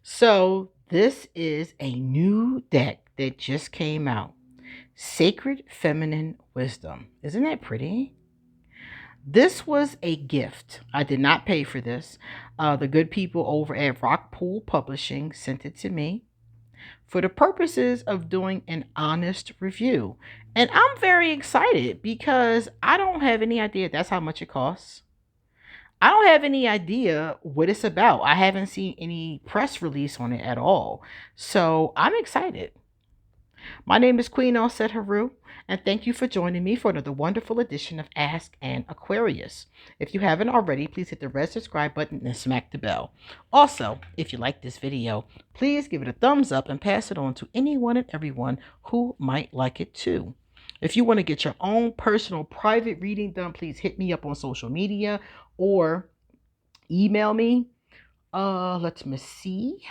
So this is a new deck that just came out. Sacred Feminine Wisdom. Isn't that pretty? This was a gift. I did not pay for this. The good people over at Rockpool Publishing sent it to me for the purposes of doing an honest review. And I'm very excited because I don't have any idea that's how much it costs. I don't have any idea what it's about. I haven't seen any press release on it at all. So I'm excited. My name is QueenAusetHeru, and thank you for joining me for another wonderful edition of Ask an Aquarius. If you haven't already, please hit the red subscribe button and smack the bell. Also, if you like this video, please give it a thumbs up and pass it on to anyone and everyone who might like it too. If you want to get your own personal private reading done, please hit me up on social media or email me. Let me see.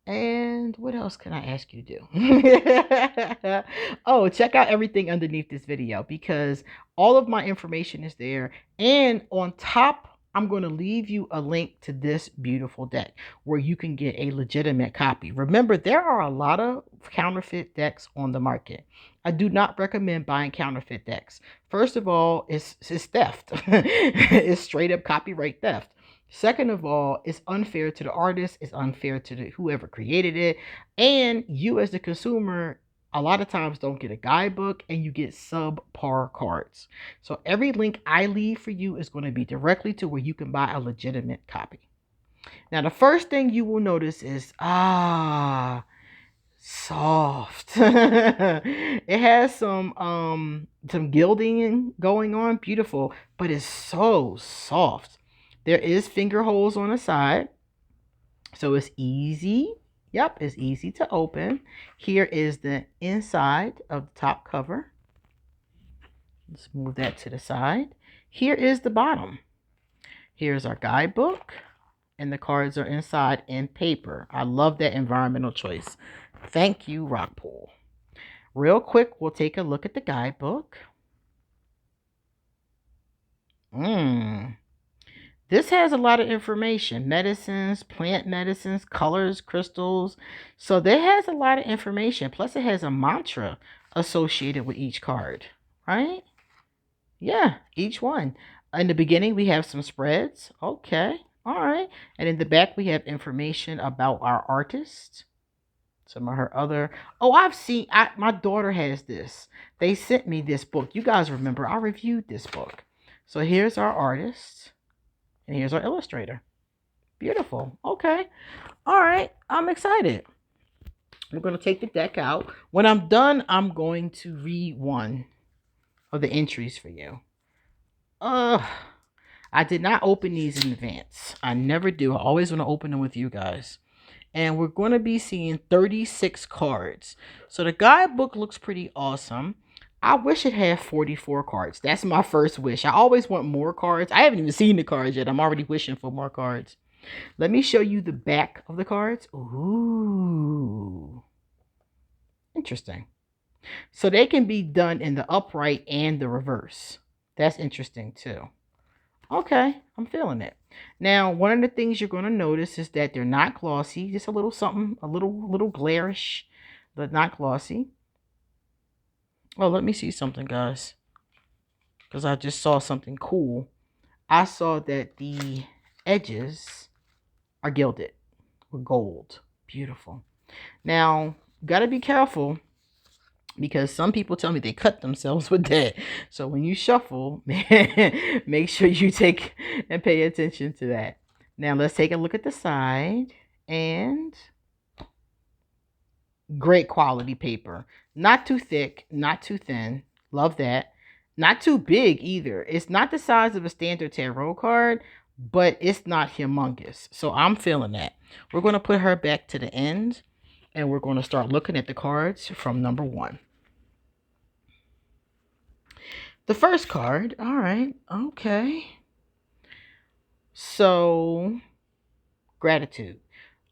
And what else can I ask you to do? Oh, check out everything underneath this video because all of my information is there. And on top, I'm going to leave you a link to this beautiful deck where you can get a legitimate copy. Remember, there are a lot of counterfeit decks on the market. I do not recommend buying counterfeit decks. First of all, it's theft. It's straight up copyright theft. Second of all, it's unfair to the artist, it's unfair to whoever created it, and you as the consumer a lot of times don't get a guidebook and you get subpar cards. So every link I leave for you is going to be directly to where you can buy a legitimate copy. Now the first thing you will notice is soft. It has some gilding going on, beautiful, but it's so soft. There is finger holes on the side, so it's easy. Yep, it's easy to open. Here is the inside of the top cover. Let's move that to the side. Here is the bottom. Here's our guidebook, and the cards are inside in paper. I love that environmental choice. Thank you, Rockpool. Real quick, we'll take a look at the guidebook. This has a lot of information. Medicines, plant medicines, colors, crystals. So that has a lot of information. Plus it has a mantra associated with each card, right? Yeah, each one. In the beginning, we have some spreads. Okay, all right. And in the back, we have information about our artist. Some of her other. Oh, my daughter has this. They sent me this book. You guys remember, I reviewed this book. So here's our artist. And here's our illustrator. Beautiful. Okay. All right. I'm excited. We're going to take the deck out. When I'm done, I'm going to read one of the entries for you. I did not open these in advance. I never do. I always want to open them with you guys. And we're going to be seeing 36 cards. So the guidebook looks pretty awesome. I wish it had 44 cards. That's my first wish. I always want more cards. I haven't even seen the cards yet. I'm already wishing for more cards. Let me show you the back of the cards. Ooh. Interesting. So they can be done in the upright and the reverse. That's interesting too. Okay, I'm feeling it. Now, one of the things you're going to notice is that they're not glossy. Just a little something, a little glarish, but not glossy. Oh, let me see something, guys. Because I just saw something cool. I saw that the edges are gilded with gold. Beautiful. Now, got to be careful because some people tell me they cut themselves with that. So when you shuffle, make sure you take and pay attention to that. Now, let's take a look at the side. And great quality paper. Not too thick, not too thin. Love that. Not too big either. It's not the size of a standard tarot card, but it's not humongous. So I'm feeling that. We're going to put her back to the end, and we're going to start looking at the cards from number 1. The first card. All right. Okay. So, gratitude.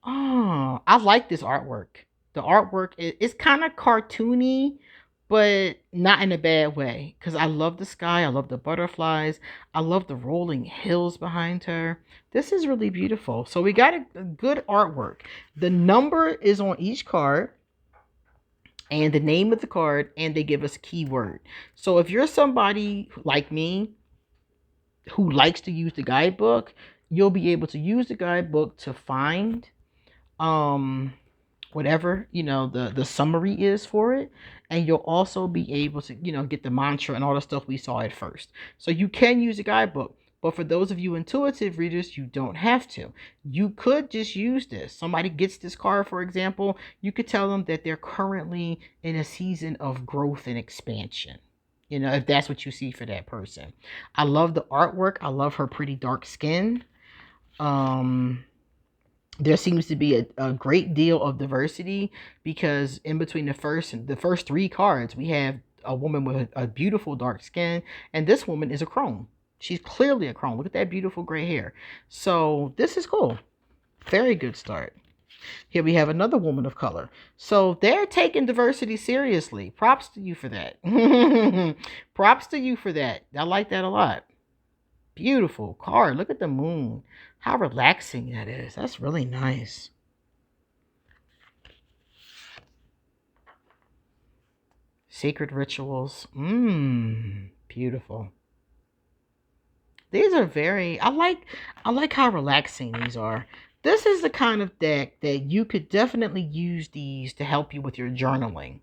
Oh, I like this artwork. The artwork is kind of cartoony, but not in a bad way. Because I love the sky, I love the butterflies, I love the rolling hills behind her. This is really beautiful. So we got a good artwork. The number is on each card and the name of the card, and they give us a keyword. So if you're somebody like me who likes to use the guidebook, you'll be able to use the guidebook to find um whatever the summary is for it, and you'll also be able to get the mantra and all the stuff we saw at first. So you can use a guidebook, but for those of you intuitive readers, you don't have to. You could just use this. Somebody gets this card, for example, you could tell them that they're currently in a season of growth and expansion, if that's what you see for that person. I love the artwork. I love her pretty dark skin. There seems to be a great deal of diversity, because in between the first three cards, we have a woman with a beautiful dark skin, and this woman is a crone. She's clearly a crone. Look at that beautiful gray hair. So this is cool. Very good start. Here we have another woman of color. So they're taking diversity seriously. Props to you for that. Props to you for that. I like that a lot. Beautiful card. Look at the moon. How relaxing that is. That's really nice. Sacred rituals. Beautiful. These are very, I like how relaxing these are. This is the kind of deck that you could definitely use these to help you with your journaling.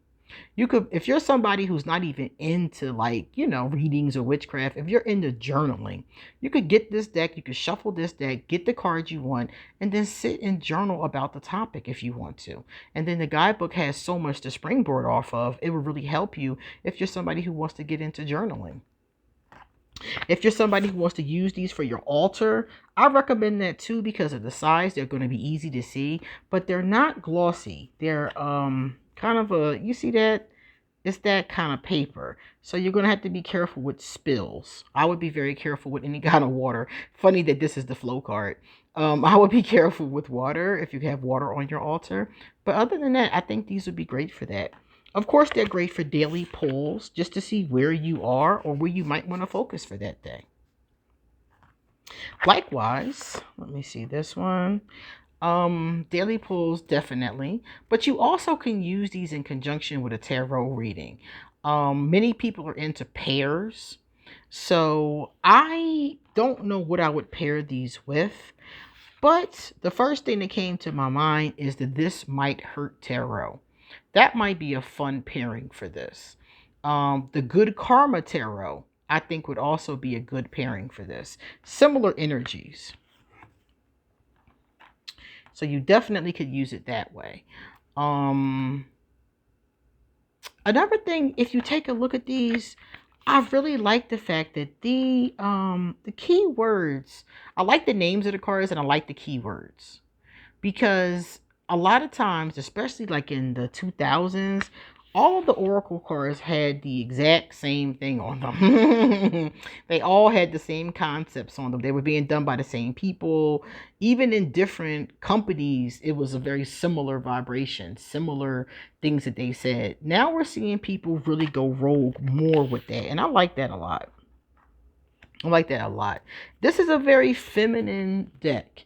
You could, if you're somebody who's not even into readings or witchcraft, if you're into journaling, you could get this deck, you could shuffle this deck, get the cards you want, and then sit and journal about the topic if you want to. And then the guidebook has so much to springboard off of, it would really help you if you're somebody who wants to get into journaling. If you're somebody who wants to use these for your altar, I recommend that too, because of the size. They're going to be easy to see, but they're not glossy. They're kind of you see that? It's that kind of paper. So you're going to have to be careful with spills. I would be very careful with any kind of water. Funny that this is the flow card. I would be careful with water if you have water on your altar. But other than that, I think these would be great for that. Of course, they're great for daily pulls, just to see where you are or where you might want to focus for that day. Likewise, let me see this one. Daily pulls, definitely. But you also can use these in conjunction with a tarot reading. Many people are into pairs. So I don't know what I would pair these with. But the first thing that came to my mind is the This Might Hurt Tarot. That might be a fun pairing for this. The Good Karma Tarot, I think, would also be a good pairing for this. Similar energies. So you definitely could use it that way. Another thing, if you take a look at these, I really like the fact that the keywords, I like the names of the cards and I like the keywords, because a lot of times, especially like in the 2000s, all of the oracle cards had the exact same thing on them. They all had the same concepts on them. They were being done by the same people. Even in different companies, it was a very similar vibration, similar things that they said. Now we're seeing people really go rogue more with that, and I like that a lot. I like that a lot. This is a very feminine deck.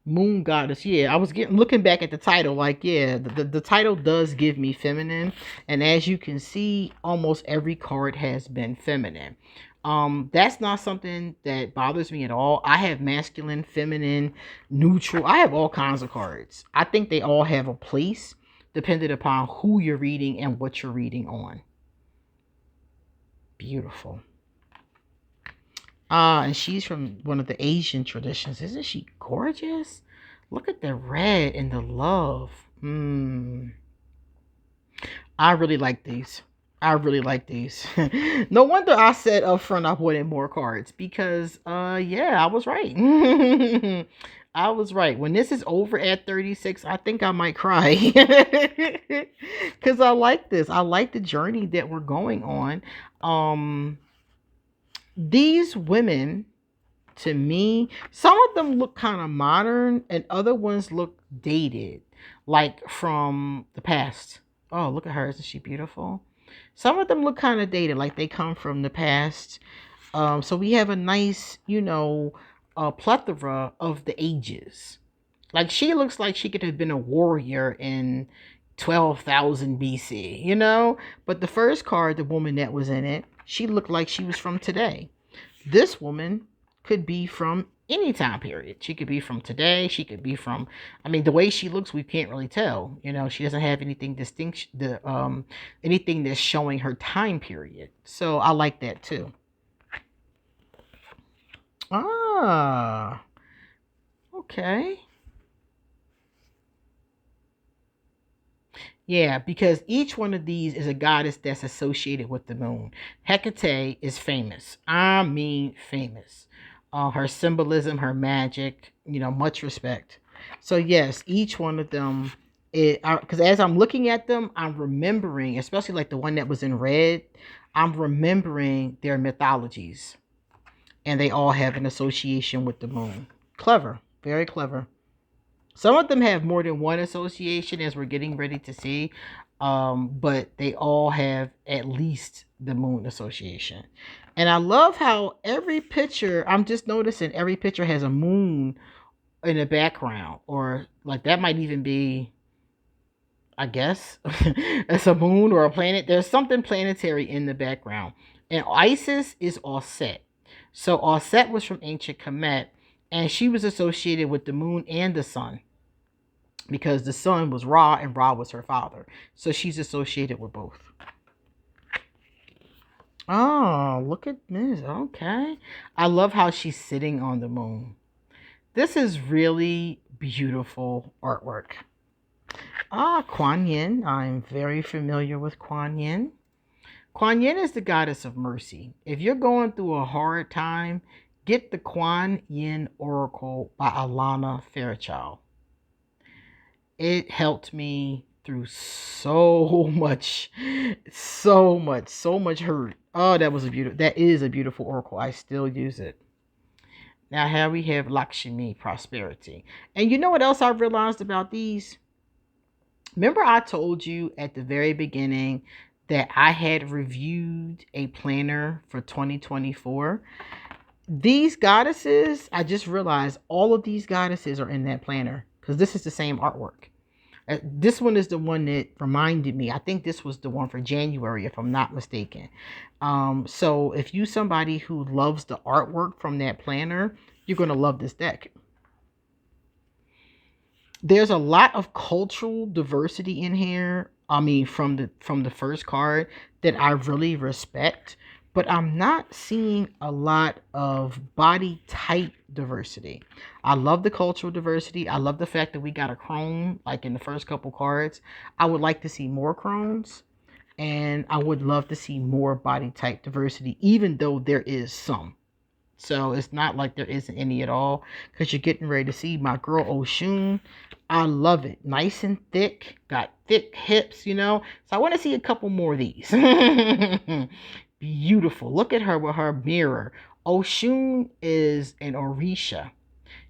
Moon Goddess. Yeah, I was looking back at the title, like, yeah, the title does give me feminine, and as you can see, almost every card has been feminine. That's not something that bothers me at all. I have masculine, feminine, neutral. I have all kinds of cards. I think they all have a place depending upon who you're reading and what you're reading on. Beautiful. And she's from one of the Asian traditions. Isn't she gorgeous? Look at the red and the love. I really like these. I really like these. No wonder I said up front I wanted more cards, because yeah, I was right. I was right. When this is over at 36, I think I might cry. Because I like this. I like the journey that we're going on. These women, to me, some of them look kind of modern and other ones look dated, like from the past. Oh, look at her. Isn't she beautiful? Some of them look kind of dated, like they come from the past. So we have a nice, plethora of the ages. Like she looks like she could have been a warrior in 12,000 BC, But the first card, the woman that was in it, she looked like she was from today. This woman could be from any time period. She could be from today. She could be from, I mean, the way she looks, we can't really tell. She doesn't have anything anything that's showing her time period. So I like that too. Ah, okay. Yeah, because each one of these is a goddess that's associated with the moon. Hecate is famous. I mean, famous. Her symbolism, her magic, much respect. So, yes, each one of them, because as I'm looking at them, I'm remembering, especially like the one that was in red, I'm remembering their mythologies. And they all have an association with the moon. Clever, very clever. Some of them have more than one association, as we're getting ready to see, but they all have at least the moon association. And I love how every picture, I'm just noticing every picture has a moon in the background, or like that might even be, I guess, it's a moon or a planet. There's something planetary in the background. And Isis is Auset. So Auset was from ancient Kemet, and she was associated with the moon and the sun, because the son was Ra and Ra was her father. So she's associated with both. Oh, look at this. Okay. I love how she's sitting on the moon. This is really beautiful artwork. Kuan Yin. I'm very familiar with Kuan Yin. Kuan Yin is the goddess of mercy. If you're going through a hard time, get the Kuan Yin Oracle by Alana Fairchild. It helped me through so much hurt. Oh, that is a beautiful oracle. I still use it. Now here we have Lakshmi, prosperity. And you know what else I realized about these? Remember I told you at the very beginning that I had reviewed a planner for 2024. These goddesses, I just realized all of these goddesses are in that planner, because this is the same artwork. This one is the one that reminded me. I think this was the one for January, if I'm not mistaken. So if you somebody who loves the artwork from that planner, you're going to love this deck. There's a lot of cultural diversity in here. I mean, from the first card, that I really respect, but I'm not seeing a lot of body type diversity. I love the cultural diversity. I love the fact that we got a crone like in the first couple cards. I would like to see more crones, and I would love to see more body type diversity, even though there is some. So it's not like there isn't any at all, because you're getting ready to see my girl Oshun. I love it. Nice and thick. Got thick hips, So I want to see a couple more of these. Beautiful. Look at her with her mirror. Oshun is an Orisha.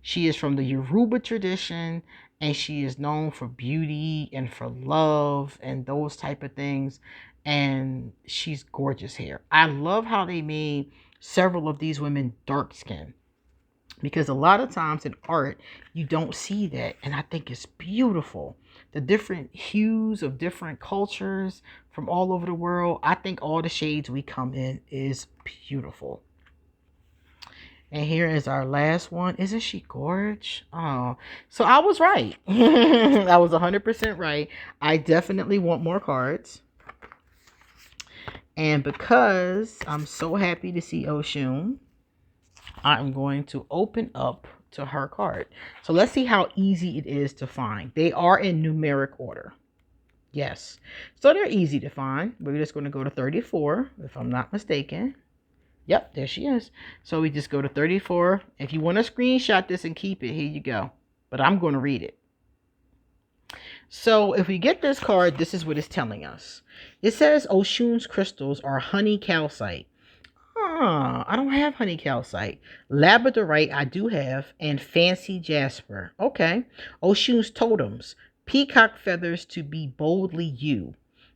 She is from the Yoruba tradition, and she is known for beauty and for love and those type of things. And she's gorgeous here. I love how they made several of these women dark skinned, because a lot of times in art you don't see that, and I think it's beautiful. The different hues of different cultures from all over the world. I think all the shades we come in is beautiful. And here is our last one. Isn't she gorgeous? Oh, so I was right. I was 100% right. I definitely want more cards. And because I'm so happy to see Oshun, I'm going to open up to her card. So let's see how easy it is to find. They are in numeric order. Yes. So they're easy to find. We're just going to go to 34, if I'm not mistaken. Yep, there she is. So we just go to 34. If you want to screenshot this and keep it, here you go. But I'm going to read it. So if we get this card, this is what it's telling us. It says Oshun's crystals are honey calcite. I don't have honey calcite. Labradorite I do have, and fancy jasper. Okay. Oshun's totems. Peacock feathers to be boldly you.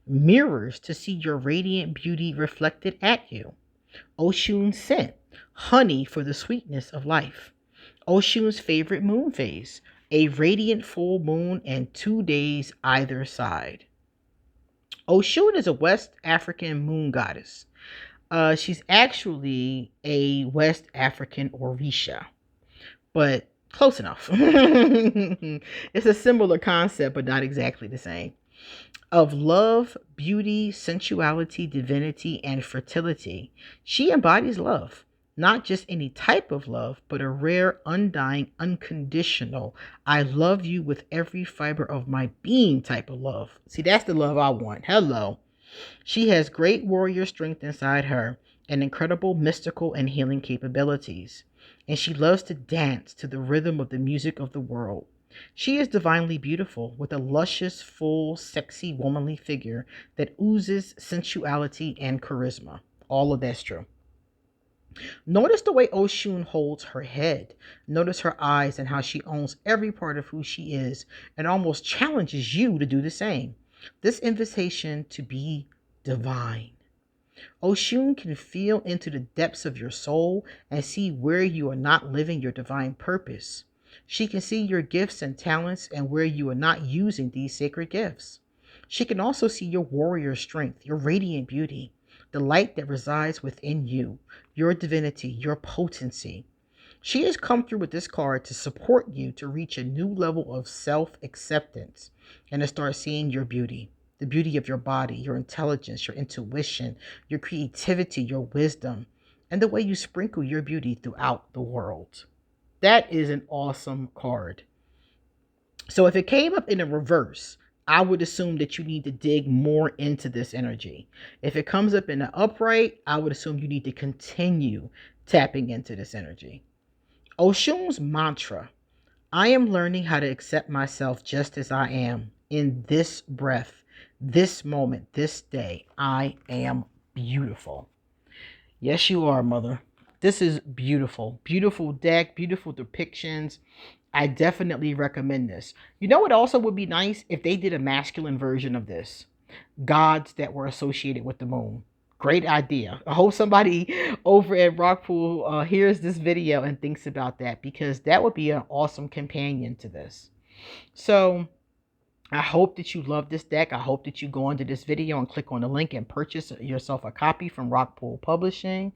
mirrors to see your radiant beauty reflected at you. Oshun's scent, honey for the sweetness of life. Oshun's favorite moon phase, a radiant full moon and 2 days either side. Oshun is a West African moon goddess. She's actually a West African Orisha, but close enough. It's a similar concept, but not exactly the same. Of love, beauty, sensuality, divinity, and fertility, she embodies love. Not just any type of love, but a rare, undying, unconditional, I love you with every fiber of my being type of love. See, that's the love I want. Hello. She has great warrior strength inside her and incredible mystical and healing capabilities. And she loves to dance to the rhythm of the music of the world. She is divinely beautiful with a luscious, full, sexy, womanly figure that oozes sensuality and charisma. All of that's true. Notice the way Oshun holds her head. Notice her eyes and how she owns every part of who she is and almost challenges you to do the same. This invitation to be divine. Oshun can feel into the depths of your soul and see where you are not living your divine purpose. She can see your gifts and talents and where you are not using these sacred gifts. She can also see your warrior strength, your radiant beauty, the light that resides within you, your divinity, your potency. She has come through with this card to support you to reach a new level of self-acceptance and to start seeing your beauty, the beauty of your body, your intelligence, your intuition, your creativity, your wisdom, and the way you sprinkle your beauty throughout the world. That is an awesome card. So if it came up in a reverse, I would assume that you need to dig more into this energy. If it comes up in an upright, I would assume you need to continue tapping into this energy. Oshun's mantra: I am learning how to accept myself just as I am in this breath, this moment, this day. I am beautiful. Yes, you are, mother. This is beautiful. Beautiful deck, beautiful depictions. I definitely recommend this. You know what also would be nice if they did a masculine version of this? Gods that were associated with the moon. Great idea. I hope somebody over at Rockpool hears this video and thinks about that, because that would be an awesome companion to this. So I hope that you love this deck. I hope that you go into this video and click on the link and purchase yourself a copy from Rockpool Publishing.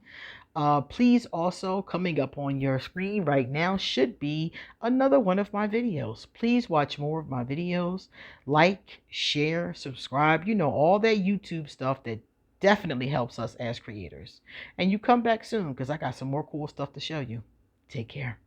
Please also, coming up on your screen right now should be another one of my videos. Please watch more of my videos. Like, share, subscribe. You know, all that YouTube stuff that definitely helps us as creators. And you come back soon because I got some more cool stuff to show you. Take care.